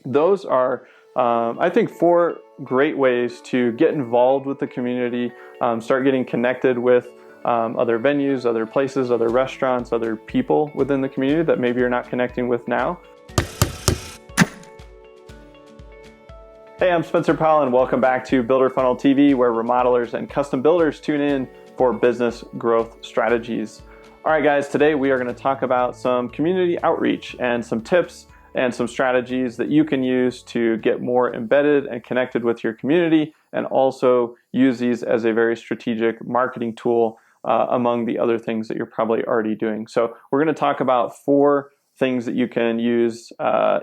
Those are, I think, 4 great ways to get involved with the community, start getting connected with other venues, other places, other restaurants, other people within the community that maybe you're not connecting with now. Hey, I'm Spencer Powell, and welcome back to Builder Funnel TV, where remodelers and custom builders tune in for business growth strategies. All right, guys, today we are going to talk about some community outreach and some tips and some strategies that you can use to get more embedded and connected with your community, and also use these as a very strategic marketing tool among the other things that you're probably already doing. So we're going to talk about 4 things that you can use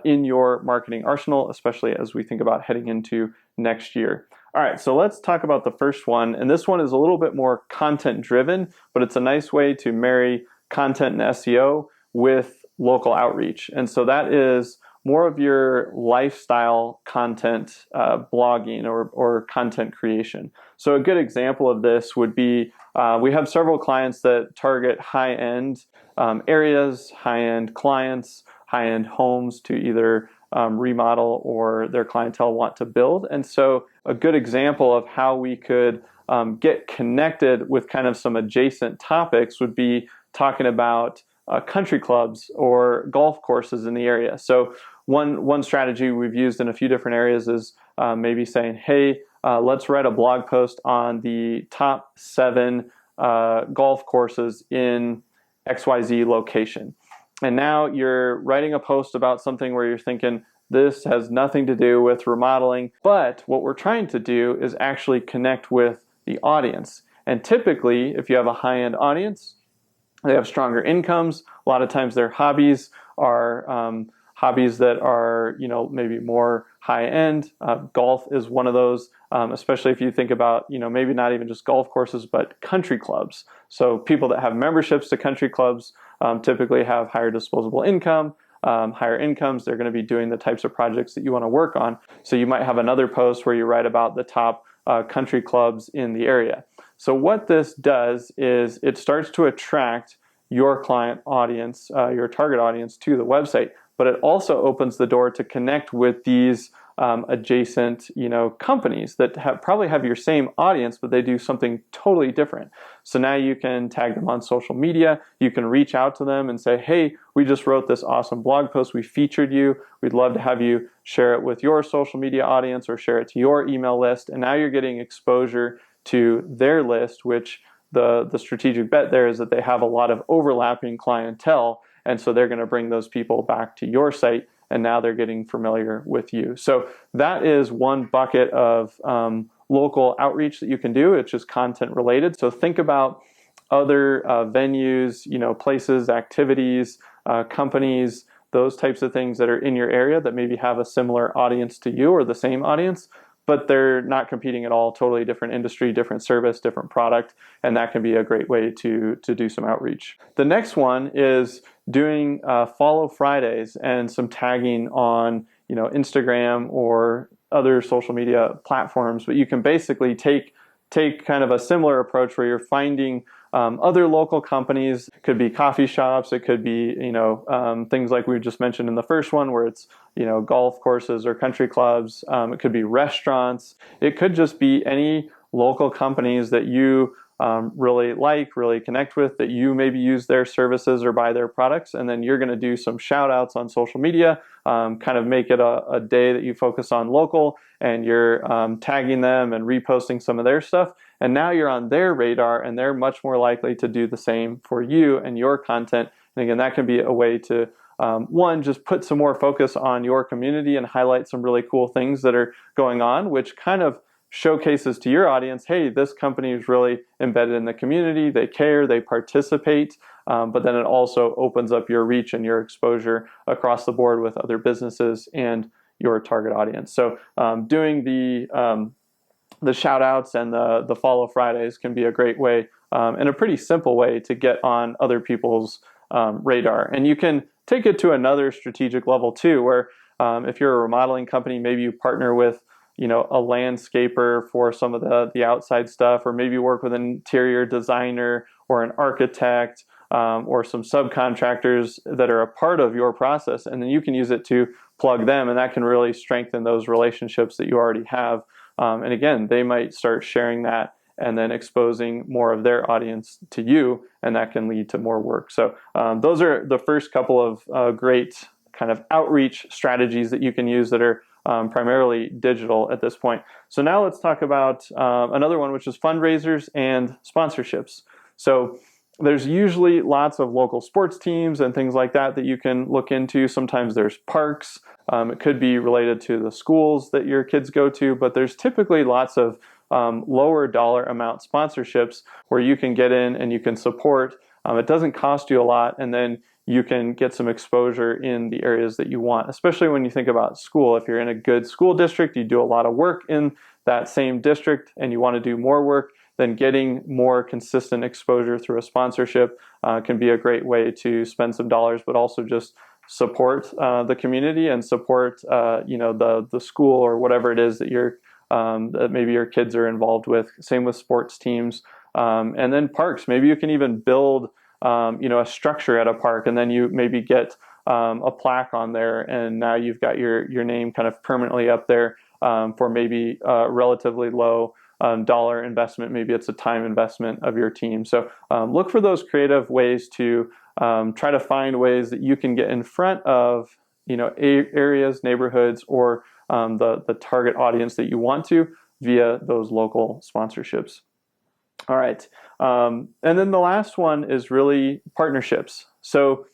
in your marketing arsenal, especially as we think about heading into next year. All right, so let's talk about the first one. And this one is a little bit more content driven, but it's a nice way to marry content and SEO with local outreach. And so that is more of your lifestyle content, blogging or content creation. So a good example of this would be, we have several clients that target high-end areas, high-end clients, high-end homes to either remodel or their clientele want to build. And so a good example of how we could get connected with kind of some adjacent topics would be talking about country clubs or golf courses in the area. So one strategy we've used in a few different areas is maybe saying, hey, let's write a blog post on the top 7 golf courses in XYZ location. And now you're writing a post about something where you're thinking, this has nothing to do with remodeling, but what we're trying to do is actually connect with the audience. And typically, if you have a high-end audience, they have stronger incomes. A lot of times their hobbies are hobbies that are, maybe more high-end. Golf is one of those, especially if you think about, maybe not even just golf courses, but country clubs. So people that have memberships to country clubs typically have higher disposable income, higher incomes. They're going to be doing the types of projects that you want to work on. So you might have another post where you write about the top country clubs in the area. So what this does is it starts to attract your client audience, your target audience, to the website, but it also opens the door to connect with these adjacent, companies that probably have your same audience, but they do something totally different. So now you can tag them on social media. You can reach out to them and say, hey, we just wrote this awesome blog post. We featured you. We'd love to have you share it with your social media audience or share it to your email list. And now you're getting exposure to their list, which the strategic bet there is that they have a lot of overlapping clientele. And so they're going to bring those people back to your site, and now they're getting familiar with you. So that is one bucket of local outreach that you can do. It's just content related. So think about other venues, places, activities, companies, those types of things that are in your area that maybe have a similar audience to you or the same audience, but they're not competing at all, totally different industry, different service, different product, and that can be a great way to do some outreach. The next one is doing Follow Fridays and some tagging on Instagram or other social media platforms, but you can basically take kind of a similar approach where you're finding other local companies. It could be coffee shops. It could be, things like we just mentioned in the first one where it's, golf courses or country clubs. It could be restaurants. It could just be any local companies that you really connect with, that you maybe use their services or buy their products. And then you're going to do some shout outs on social media, kind of make it a day that you focus on local, and you're tagging them and reposting some of their stuff. And now you're on their radar, and they're much more likely to do the same for you and your content. And again, that can be a way to, one, just put some more focus on your community and highlight some really cool things that are going on, which kind of showcases to your audience, hey, this company is really embedded in the community, they care, they participate, but then it also opens up your reach and your exposure across the board with other businesses and your target audience. So doing the shout outs and the Follow Fridays can be a great way and a pretty simple way to get on other people's radar. And you can take it to another strategic level too, where if you're a remodeling company, maybe you partner with a landscaper for some of the outside stuff, or maybe work with an interior designer or an architect or some subcontractors that are a part of your process. And then you can use it to plug them, and that can really strengthen those relationships that you already have. And again, they might start sharing that and then exposing more of their audience to you, and that can lead to more work. So those are the first couple of great kind of outreach strategies that you can use that are primarily digital at this point. So now let's talk about another one, which is fundraisers and sponsorships. So there's usually lots of local sports teams and things like that that you can look into. Sometimes there's parks. It could be related to the schools that your kids go to, but there's typically lots of lower dollar amount sponsorships where you can get in and you can support. It doesn't cost you a lot, and then you can get some exposure in the areas that you want, especially when you think about school. If you're in a good school district, you do a lot of work in that same district and you want to do more work, then getting more consistent exposure through a sponsorship can be a great way to spend some dollars, but also just support the community and support the school or whatever it is that that maybe your kids are involved with. Same with sports teams. And then parks. Maybe you can even build a structure at a park, and then you maybe get a plaque on there, and now you've got your name kind of permanently up there for maybe a relatively low dollar investment. Maybe it's a time investment of your team. So look for those creative ways to try to find ways that you can get in front of areas, neighborhoods, or the target audience that you want to via those local sponsorships. All right. And then the last one is really partnerships. So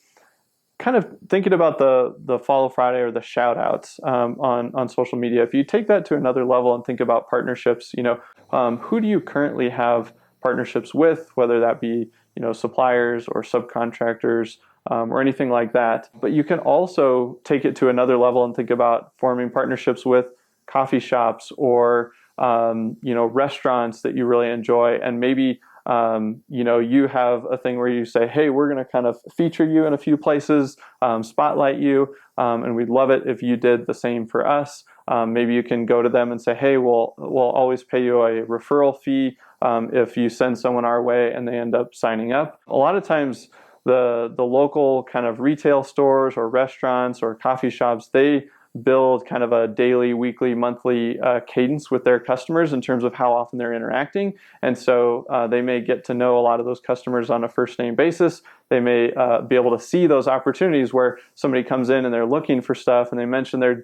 kind of thinking about the Follow Friday or the shout outs on social media, if you take that to another level and think about partnerships, who do you currently have partnerships with, whether that be, suppliers or subcontractors or anything like that. But you can also take it to another level and think about forming partnerships with coffee shops or restaurants that you really enjoy, and maybe you have a thing where you say, hey, we're going to kind of feature you in a few places, spotlight you, and we'd love it if you did the same for us. Maybe you can go to them and say, hey, we'll always pay you a referral fee if you send someone our way and they end up signing up. A lot of times the local kind of retail stores or restaurants or coffee shops, they build kind of a daily, weekly, monthly cadence with their customers in terms of how often they're interacting. And so they may get to know a lot of those customers on a first name basis. They may be able to see those opportunities where somebody comes in and they're looking for stuff and they mention they're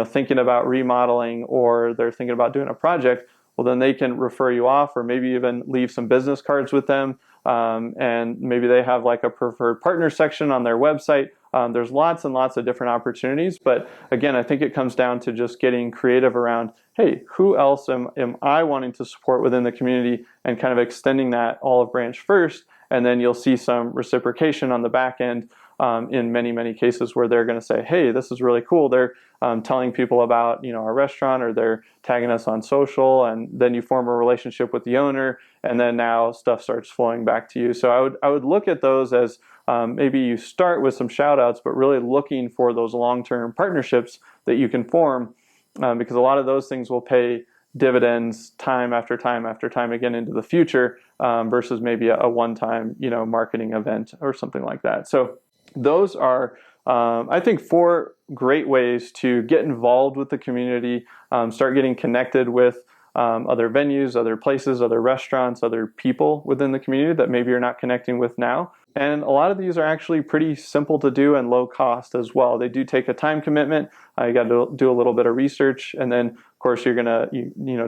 thinking about remodeling or they're thinking about doing a project. Well, then they can refer you off or maybe even leave some business cards with them. And maybe they have like a preferred partner section on their website. There's lots and lots of different opportunities. But again, I think it comes down to just getting creative around, hey, who else am I wanting to support within the community, and kind of extending that olive branch first. And then you'll see some reciprocation on the back end in many, many cases where they're going to say, hey, this is really cool. They're telling people about our restaurant, or they're tagging us on social, and then you form a relationship with the owner, and then now stuff starts flowing back to you. So I would look at those as maybe you start with some shout outs, but really looking for those long-term partnerships that you can form, because a lot of those things will pay dividends time after time after time again into the future, versus maybe a one-time marketing event or something like that. So those are I think 4 great ways to get involved with the community, start getting connected with other venues, other places, other restaurants, other people within the community that maybe you're not connecting with now. And a lot of these are actually pretty simple to do and low cost as well. They do take a time commitment. You got to do a little bit of research, and then of course you're gonna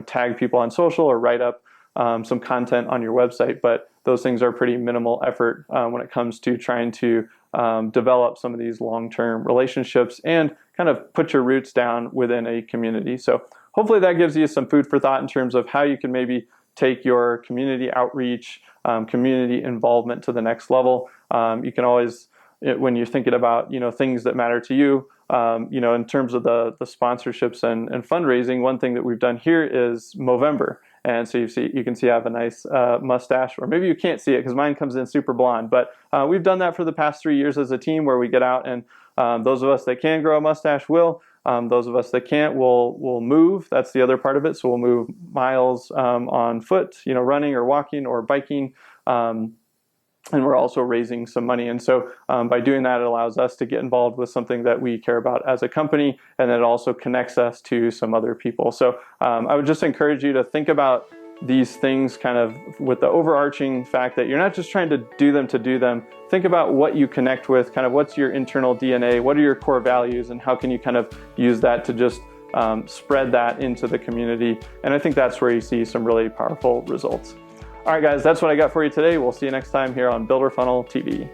tag people on social or write up some content on your website. But those things are pretty minimal effort when it comes to trying to develop some of these long-term relationships and kind of put your roots down within a community. So hopefully that gives you some food for thought in terms of how you can maybe take your community outreach, community involvement to the next level. You can always, when you're thinking about things that matter to you, in terms of the sponsorships and fundraising, one thing that we've done here is Movember. And so you can see I have a nice mustache, or maybe you can't see it because mine comes in super blonde. But we've done that for the past 3 years as a team, where we get out and those of us that can grow a mustache will. Those of us that can't will move. That's the other part of it. So we'll move miles on foot, running or walking or biking. and we're also raising some money. And so by doing that, it allows us to get involved with something that we care about as a company, and it also connects us to some other people. So I would just encourage you to think about these things kind of with the overarching fact that you're not just trying to do them. Think about what you connect with, kind of what's your internal DNA, what are your core values, and how can you kind of use that to just spread that into the community. And I think that's where you see some really powerful results. All right, guys, that's what I got for you today. We'll see you next time here on Builder Funnel TV.